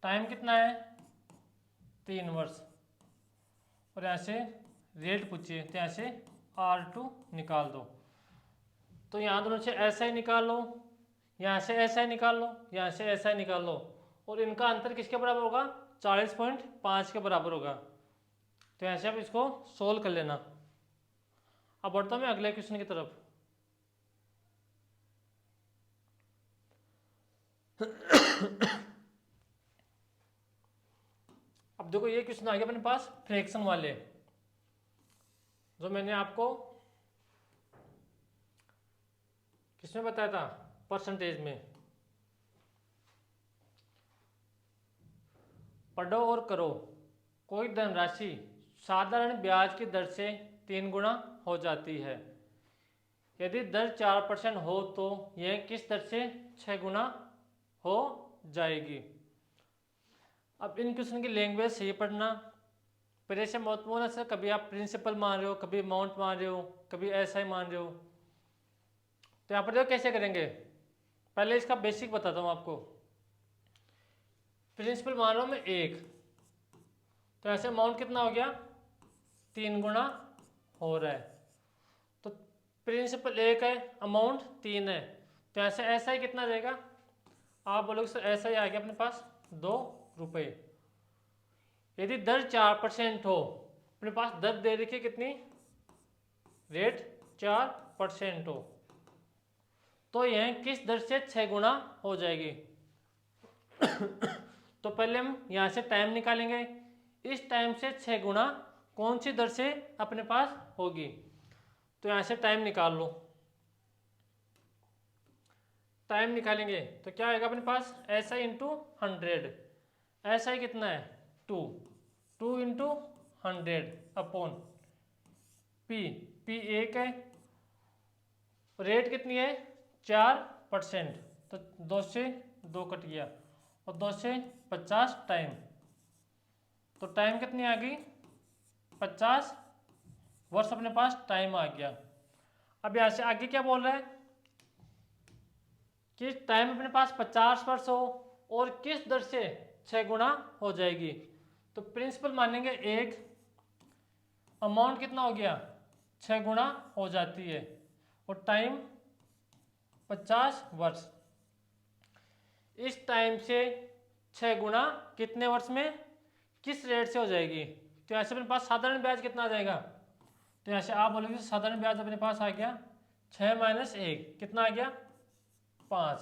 [SPEAKER 1] टाइम कितना है 3 वर्ष और यहाँ से रेट पूछिए तो यहाँ से R2 निकाल दो। तो यहाँ दोनों से SI निकाल लो, यहाँ से SI निकाल लो, यहाँ से SI निकाल लो और इनका अंतर किसके बराबर होगा 40.5 के बराबर होगा। तो यहाँ से आप इसको सोल्व कर लेना। अब बढ़ता हूँ मैं अगले क्वेश्चन की तरफ। अब देखो ये क्वेश्चन आ गया अपने पास फ्रैक्शन वाले, जो मैंने आपको किसमें बताया था परसेंटेज में। पढ़ो और करो, कोई धनराशि साधारण ब्याज की दर से 3 गुना हो जाती है। यदि दर 4% हो तो यह किस दर से 6 गुना हो जाएगी। अब इन क्वेश्चन की लैंग्वेज सही पढ़ना। फिर ऐसे महत्वपूर्ण है, कभी आप प्रिंसिपल मान रहे हो, कभी अमाउंट मान रहे हो, कभी SI मान रहे हो। तो यहाँ पर देखो कैसे करेंगे, पहले इसका बेसिक बताता हूँ आपको। प्रिंसिपल मान लो मैं 1, तो ऐसे अमाउंट कितना हो गया 3 गुना हो रहा है। तो प्रिंसिपल 1 है, अमाउंट 3 है, तो ऐसे SI कितना रहेगा, आप बोलोगे सर SI आ गया अपने पास 2 रुपये। यदि दर 4% हो, अपने पास दर दे रखी कितनी रेट 4% हो, तो यह किस दर से 6 गुना हो जाएगी। तो पहले हम यहाँ से टाइम निकालेंगे, इस टाइम से 6 गुना कौन सी दर से अपने पास होगी। तो यहाँ से टाइम निकाल लो, टाइम निकालेंगे तो क्या आएगा अपने पास SI इंटू 100। SI कितना है 2 इंटू 100 अपॉन P 1 है, रेट कितनी है 4%, तो 2 से 2 कट गया और 2 से 50 टाइम, तो टाइम कितनी आ गई 50 वर्ष अपने पास टाइम आ गया। अब यहाँ से आगे क्या बोल रहा है कि टाइम अपने पास 50 वर्ष हो और किस दर से 6 गुना हो जाएगी। तो प्रिंसिपल मानेंगे 1, अमाउंट कितना हो गया 6 गुना हो जाती है और टाइम 50 वर्ष। इस टाइम से 6 गुना कितने वर्ष में किस रेट से हो जाएगी। तो यहाँ से अपने पास साधारण ब्याज कितना आ जाएगा, तो यहाँ से आप बोलोगे साधारण ब्याज अपने पास आ गया 6 माइनस 1 कितना आ गया 5,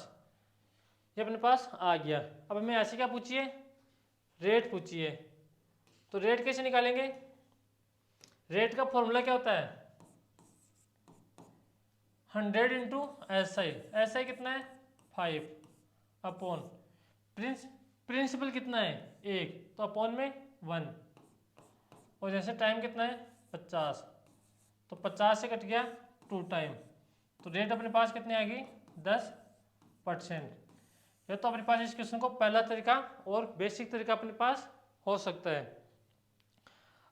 [SPEAKER 1] ये अपने पास आ गया। अब हमें ऐसे क्या पूछिए रेट पूछिए, तो रेट कैसे निकालेंगे, रेट का फॉर्मूला क्या होता है 100 इंटू एस आई कितना है 5 अपॉन प्रिंसिपल कितना है 1 तो अपॉन में 1 और जैसे टाइम कितना है 50 तो 50 से कट गया 2 टाइम तो रेट अपने पास कितनी आ गई 10%। या तो अपने पास इस क्वेश्चन को पहला तरीका और बेसिक तरीका अपने पास हो सकता है।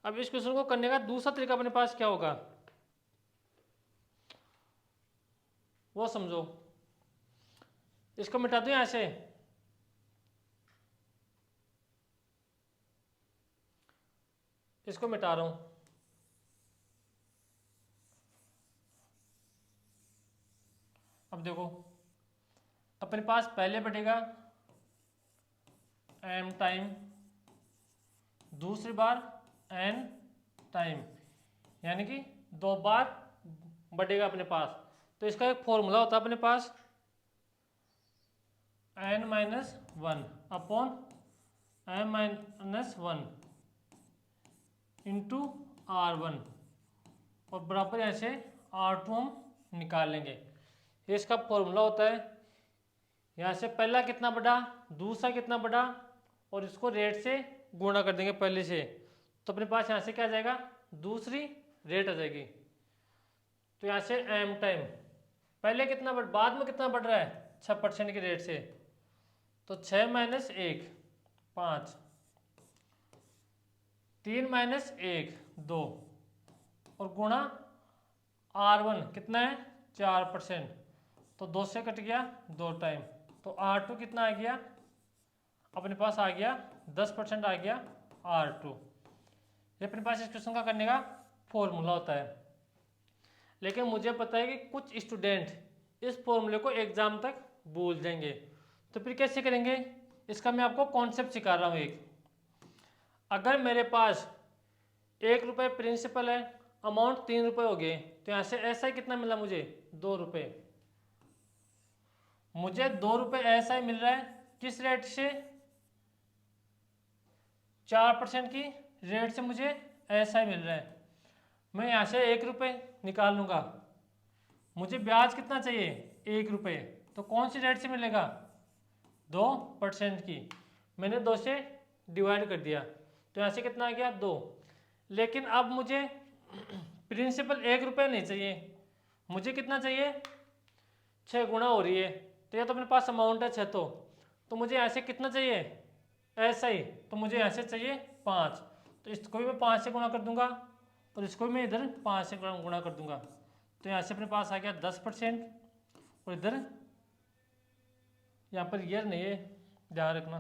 [SPEAKER 1] अब इस क्वेश्चन को करने का दूसरा तरीका अपने पास क्या होगा वो समझो। इसको मिटा दो यहां से, इसको मिटा रहा हूं। अब देखो अपने पास पहले बढ़ेगा m टाइम, दूसरी बार n टाइम, यानी कि 2 बार बढ़ेगा अपने पास। तो इसका एक फॉर्मूला होता है अपने पास n-1 upon m-1 into R1 और बराबर ऐसे R2 हम निकाल लेंगे। ये इसका फॉर्मूला होता है। यहाँ से पहला कितना बढ़ा, दूसरा कितना बढ़ा और इसको रेट से गुणा कर देंगे पहले से, तो अपने पास यहाँ से क्या आ जाएगा दूसरी रेट आ जाएगी। तो यहाँ से m टाइम पहले कितना बाद में कितना बढ़ रहा है 6% की रेट से, तो 6 माइनस 1 5, 3 माइनस 1 2 और गुणा R1 कितना है 4%, तो 2 से कट गया 2 टाइम, तो R2 कितना आ गया अपने पास आ गया 10% आ गया R2। ये अपने पास इस क्वेश्चन का करने का फॉर्मूला होता है। लेकिन मुझे पता है कि कुछ स्टूडेंट इस फॉर्मूले को एग्जाम तक भूल जाएंगे, तो फिर कैसे करेंगे इसका मैं आपको कॉन्सेप्ट सिखा रहा हूँ। एक अगर मेरे पास 1 रुपये प्रिंसिपल है, अमाउंट 3 रुपये हो गए, तो यहाँ से ऐसा ही कितना मिला मुझे 2 रुपये। मुझे 2 रुपये ऐसा ही मिल रहा है किस रेट से 4% की रेट से मुझे ऐसा ही मिल रहा है। मैं यहाँ से 1 रुपये निकाल लूँगा, मुझे ब्याज कितना चाहिए 1 रुपये, तो कौन सी रेट से मिलेगा 2% की, मैंने 2 से डिवाइड कर दिया, तो यहाँ से कितना आ गया 2। लेकिन अब मुझे प्रिंसिपल 1 रुपये नहीं चाहिए, मुझे कितना चाहिए 6 गुना हो रही है, तो ये तो अपने पास अमाउंट है 6, तो मुझे यहाँ से कितना चाहिए ऐसा ही, तो मुझे यहाँ से चाहिए 5, तो इसको भी मैं 5 से गुणा कर दूंगा और इसको भी मैं इधर 5 से गुणा कर दूंगा, तो यहाँ से अपने पास आ गया 10%। और इधर यहाँ पर ईयर नहीं है, ध्यान रखना,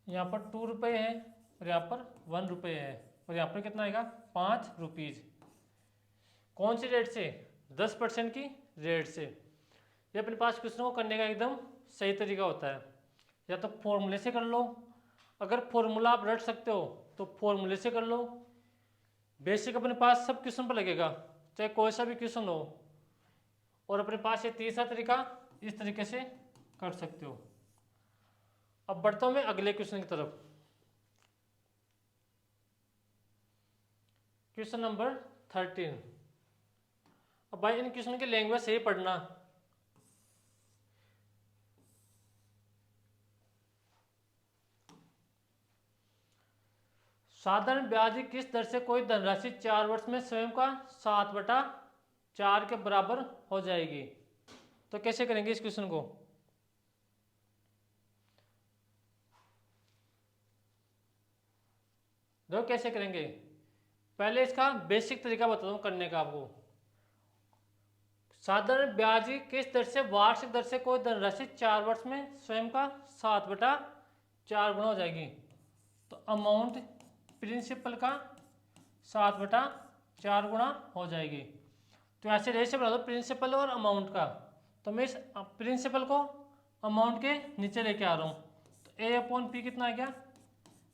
[SPEAKER 1] यहाँ पर 2 रुपये है और यहाँ पर 1 रुपये है और यहाँ पर कितना आएगा 5 रुपीज़। कौन सी रेट से 10% की रेट से। ये अपने पास क्वेश्चन को करने का एकदम सही तरीका होता है। या तो फॉर्मूले से कर लो, अगर फॉर्मूला आप रट सकते हो तो फॉर्मूले से कर लो। बेसिक अपने पास सब क्वेश्चन पर लगेगा, चाहे कोई सा भी क्वेश्चन हो। और अपने पास ये तीसरा तरीका इस तरीके से कर सकते हो। अब बढ़ता हूं मैं अगले क्वेश्चन की तरफ। Question number 13। अब भाई इन क्वेश्चन की लैंग्वेज सही पढ़ना। साधारण ब्याज किस दर से कोई धनराशि 4 वर्ष में स्वयं का 7/4 के बराबर हो जाएगी। तो कैसे करेंगे इस क्वेश्चन को। देखो कैसे करेंगे, पहले इसका बेसिक तरीका बताता हूँ करने का आपको। साधारण ब्याज किस दर से वार्षिक दर से कोई धनराशि 4 वर्ष में स्वयं का 7/4 गुना हो जाएगी। तो अमाउंट प्रिंसिपल का 7/4 गुना हो जाएगी। तो ऐसे रेशियो बना दो प्रिंसिपल और अमाउंट का। तो मैं इस प्रिंसिपल को अमाउंट के नीचे लेके आ रहा हूँ, तो A/P कितना आ गया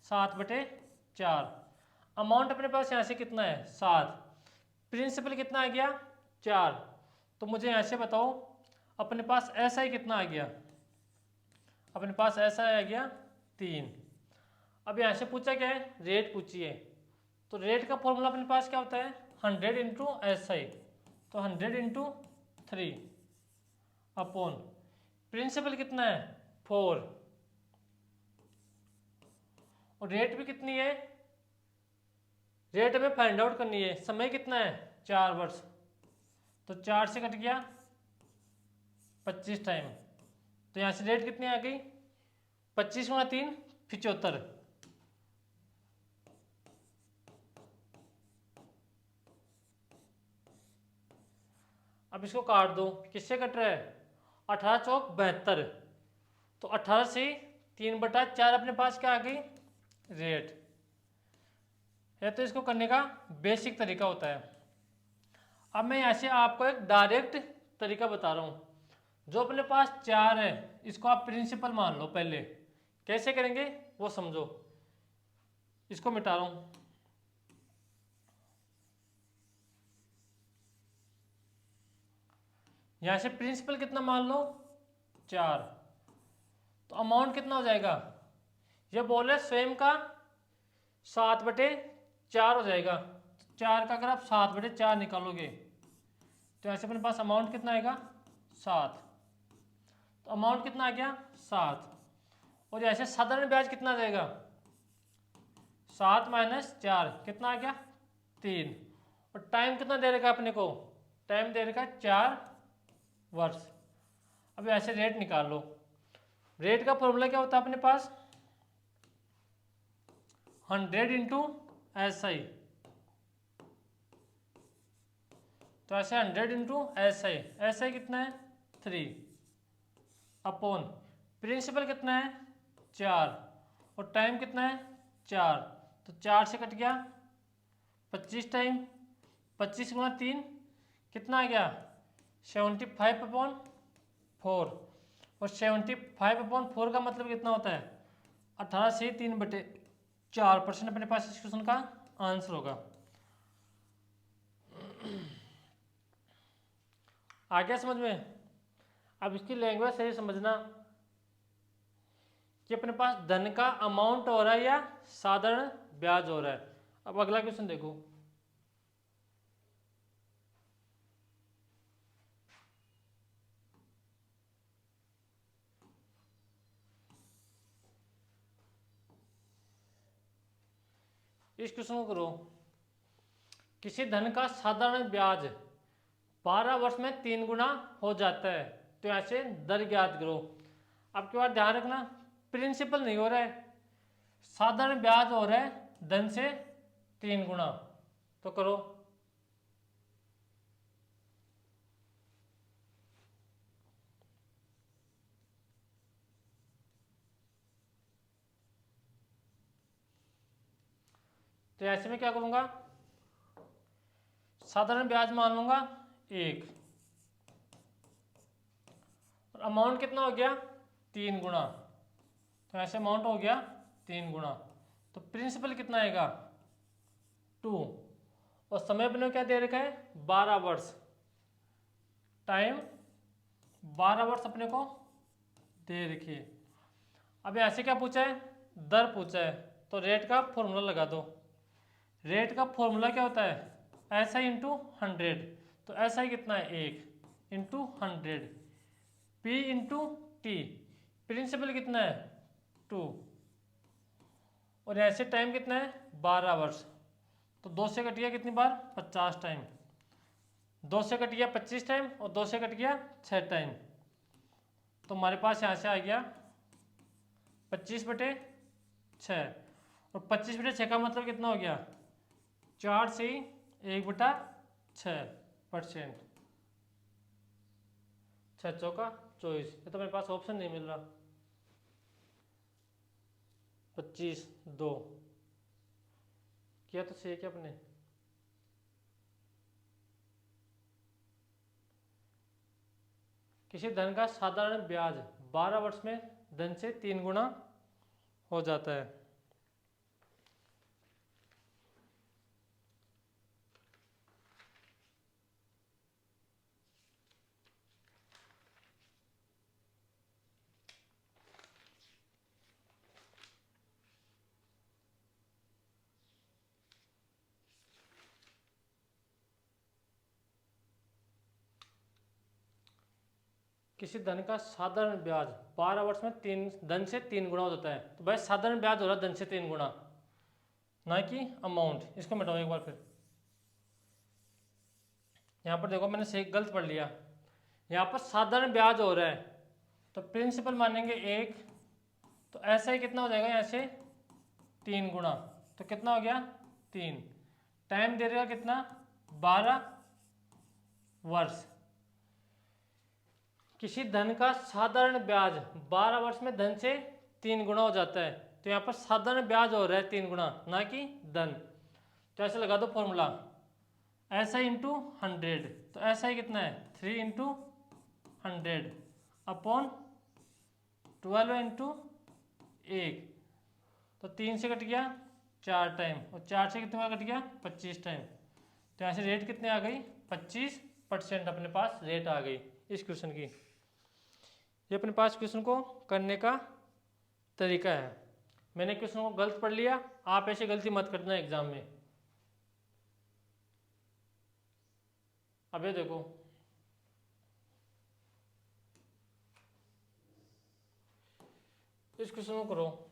[SPEAKER 1] 7/4। अमाउंट अपने पास यहाँ से कितना है 7, प्रिंसिपल कितना आ गया 4। तो मुझे यहाँ से बताओ अपने पास ऐसा ही कितना आ गया, अपने पास ऐसा आ गया 3। अब यहाँ से पूछा क्या है रेट पूछी है, तो रेट का फॉर्मूला अपने पास क्या होता है 100 इंटू SI, तो 100 इंटू 3 अपॉन प्रिंसिपल कितना है 4 और रेट भी कितनी है, रेट हमें फाइंड आउट करनी है, समय कितना है 4 वर्ष, तो 4 से कट गया 25 टाइम, तो यहाँ से रेट कितनी आ गई 25 गुणा 3 75। अब इसको काट दो, किससे कट रहा है 18 चौक 72, तो 18 से 3/4 अपने पास क्या आ गई रेट है। तो इसको करने का बेसिक तरीका होता है। अब मैं यहाँ से आपको एक डायरेक्ट तरीका बता रहा हूँ। जो अपने पास 4 है इसको आप प्रिंसिपल मान लो, पहले कैसे करेंगे वो समझो। इसको मिटा रहा हूँ, यहाँ से प्रिंसिपल कितना मान लो 4, तो अमाउंट कितना हो जाएगा, ये बोले स्वयं का 7/4 हो जाएगा। तो 4 का अगर आप 7/4 निकालोगे तो ऐसे अपने पास अमाउंट कितना आएगा 7, तो अमाउंट कितना आ गया 7। और ऐसे साधारण ब्याज कितना आ जाएगा 7 माइनस 4 कितना आ गया 3, और टाइम कितना दे रखा अपने को, टाइम दे रखा 4 वर्ष। अब ऐसे रेट निकाल लो, रेट का फॉर्मूला क्या होता है अपने पास 100 इंटू SI, तो ऐसे 100 इंटू SI कितना है 3 अपॉन प्रिंसिपल कितना है 4 और टाइम कितना है 4, तो 4 से कट गया 25 टाइम, 25 गुणा 3 कितना आ गया 75/4, और 75/4 का मतलब कितना होता है 18 से 3/4% अपने पास इस क्वेश्चन का आंसर होगा। आ गया समझ में। अब इसकी लैंग्वेज सही समझना कि अपने पास धन का अमाउंट हो रहा है या साधारण ब्याज हो रहा है। अब अगला क्वेश्चन देखो, इस क्वेश्चन को करो, किसी धन का साधारण ब्याज 12 वर्ष में 3 गुना हो जाता है, तो ऐसे दर ज्ञात करो। आपके बात ध्यान रखना प्रिंसिपल नहीं हो रहा है, साधारण ब्याज हो रहा है धन से 3 गुना, तो करो। तो ऐसे में क्या करूंगा साधारण ब्याज मान लूंगा 1, और अमाउंट कितना हो गया 3 गुना, तो ऐसे अमाउंट हो गया 3 गुना, तो प्रिंसिपल कितना आएगा 2, और समय अपने क्या दे रखा है 12 वर्ष, टाइम 12 वर्ष अपने को दे रखिए। अब ऐसे क्या पूछा है दर पूछा है, तो रेट का फॉर्मूला लगा दो। रेट का फॉर्मूला क्या होता है SI इंटू 100, तो SI कितना है 1 into 100, P into T, principal कितना है 2, और ऐसे टाइम कितना है 12 वर्ष, तो 2 से कट गया कितनी बार 50 टाइम, 2 से कट गया 25 टाइम और 2 से कट गया 6 टाइम, तो हमारे पास यहाँ से आ गया 25/6, और 25/6 का मतलब कितना हो गया 4 से 1/6%, 6 चौका 24। ये तो मेरे पास ऑप्शन नहीं मिल रहा, 25 2 किया तो सही क्या अपने। किसी धन का साधारण ब्याज 12 वर्ष में धन से 3 गुना हो जाता है। किसी धन का साधारण ब्याज 12 वर्ष में 3 से 3 गुना हो जाता है। तो भाई साधारण ब्याज हो रहा है धन से 3 गुना, ना कि अमाउंट। इसको मिटाओ एक बार फिर। यहाँ पर देखो मैंने सही गलत पढ़ लिया। यहाँ पर साधारण ब्याज हो रहा है तो प्रिंसिपल मानेंगे 1, तो ऐसा ही कितना हो जाएगा यहाँ से 3 गुना, तो कितना हो गया 3। टाइम दे देगा कितना 12 वर्ष। किसी धन का साधारण ब्याज 12 वर्ष में धन से 3 गुना हो जाता है। तो यहाँ पर साधारण ब्याज हो रहा है 3 गुना, ना कि धन। तो ऐसे लगा दो फॉर्मूला, ऐसा इंटू 100। तो ऐसा ही कितना है 3 इंटू 100 अपॉन 12 इंटू 1। तो 3 से कट गया 4 टाइम, और 4 से कितना कट गया 25 टाइम। तो यहाँ से रेट कितने आ गई 25% अपने पास रेट आ गई इस क्वेश्चन की। ये अपने पास क्वेश्चन को करने का तरीका है। मैंने क्वेश्चन को गलत पढ़ लिया, आप ऐसे गलती मत करना एग्जाम में। अब ये देखो, इस क्वेश्चन को करो।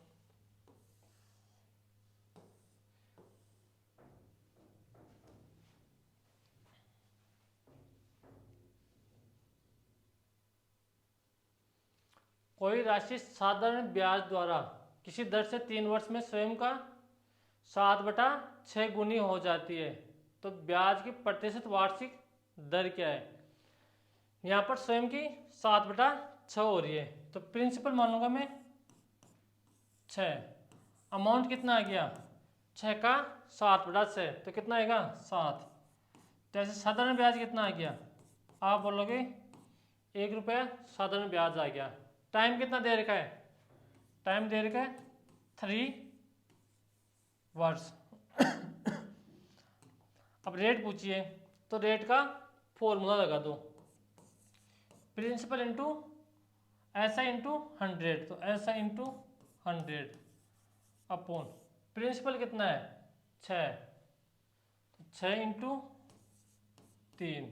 [SPEAKER 1] कोई राशि साधारण ब्याज द्वारा किसी दर से 3 वर्ष में स्वयं का 7/6 गुनी हो जाती है, तो ब्याज की प्रतिशत वार्षिक दर क्या है। यहाँ पर स्वयं की 7/6 हो रही है, तो प्रिंसिपल मानूंगा मैं 6। अमाउंट कितना आ गया 6 का 7/6, तो कितना आएगा 7। तो ऐसे साधारण ब्याज कितना आ गया, आप बोलोगे 1 रुपया साधारण ब्याज आ गया। टाइम कितना दे रखा है, टाइम दे रखा है 3 वर्ष। अब रेट पूछिए, तो रेट का फॉर्मूला लगा दो, प्रिंसिपल इंटू ऐसा इंटू 100। तो ऐसा इंटू 100 अपॉन प्रिंसिपल कितना है 6, तो 6 इंटू 3।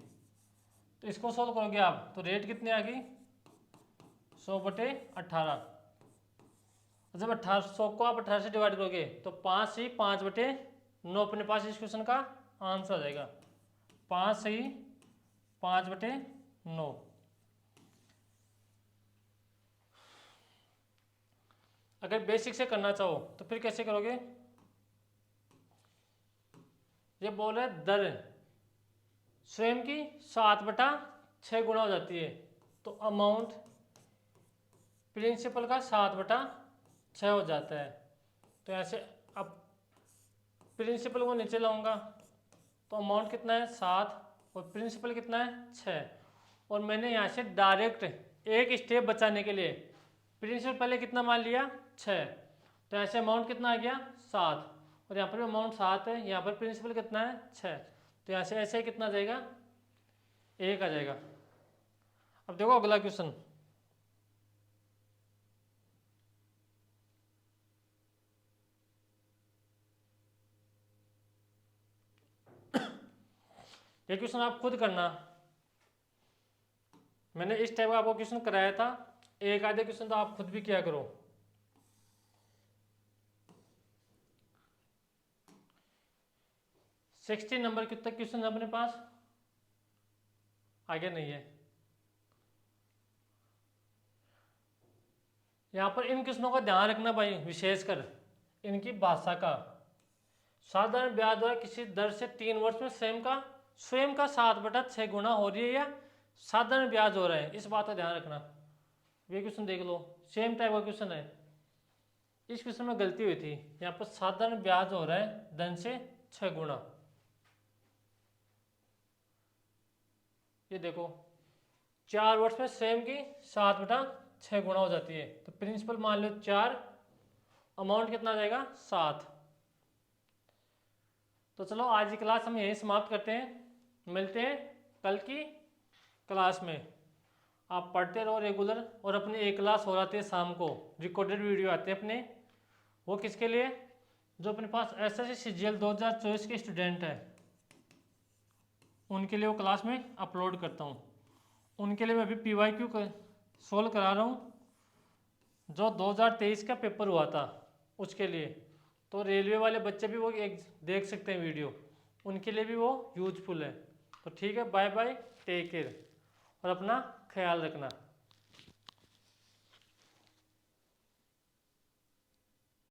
[SPEAKER 1] तो इसको सोल्व करोगे आप, तो रेट कितनी आ गई 100/18। जब 100 को आप 18 से डिवाइड करोगे तो 5 से 5/9 अपने पास इस क्वेश्चन का आंसर आ जाएगा। 5 से 5/9। अगर बेसिक से करना चाहो तो फिर कैसे करोगे, ये बोल रहे दर स्वयं की 7/6 गुना हो जाती है, तो अमाउंट प्रिंसिपल का 7/6 हो जाता है। तो ऐसे अब प्रिंसिपल को नीचे लाऊंगा तो अमाउंट कितना है 7 और प्रिंसिपल कितना है 6। और मैंने यहाँ से डायरेक्ट एक स्टेप बचाने के लिए प्रिंसिपल पहले कितना मान लिया 6, तो ऐसे अमाउंट कितना आ गया 7, और यहाँ पर भी अमाउंट 7 है, यहाँ पर प्रिंसिपल कितना है 6। तो यहाँ से ऐसे कितना आ जाएगा 1 आ जाएगा। अब देखो अगला क्वेश्चन, ये क्वेश्चन आप खुद करना। मैंने इस टाइप का आपको क्वेश्चन कराया था, एक आधे क्वेश्चन तो आप खुद भी किया करो। सिक्सटी नंबर कितने क्वेश्चन है अपने पास, आगे नहीं है। यहाँ पर इन क्वेश्चनों का ध्यान रखना भाई, विशेषकर इनकी भाषा का। साधारण ब्याज द्वारा किसी दर से 3 वर्ष में स्वयं का 7/6 गुना हो रही है या साधारण ब्याज हो रहा है, इस बात का ध्यान रखना। ये क्वेश्चन देख लो, सेम टाइप का क्वेश्चन है। इस क्वेश्चन में गलती हुई थी, यहाँ पर साधारण ब्याज हो रहा है धन से 6 गुना। ये देखो 4 वर्ष में स्वयं की 7/6 गुना हो जाती है, तो प्रिंसिपल मान लो 4, अमाउंट कितना आ जाएगा 7। तो चलो आज की क्लास हम यहीं समाप्त करते हैं, मिलते हैं कल की क्लास में। आप पढ़ते रहो रेगुलर, और अपनी एक क्लास हो जाती है शाम को, रिकॉर्डेड वीडियो आते हैं अपने। वो किसके लिए, जो अपने पास SSC CGL 2024 के स्टूडेंट हैं, उनके लिए वो क्लास में अपलोड करता हूँ। उनके लिए मैं अभी PYQ सोल्व करा रहा हूँ जो 2023 का पेपर हुआ था उसके लिए। तो रेलवे वाले बच्चे भी वो एक देख सकते हैं वीडियो, उनके लिए भी वो यूजफुल है। तो ठीक है, बाय बाय, टेक केयर और अपना ख्याल रखना।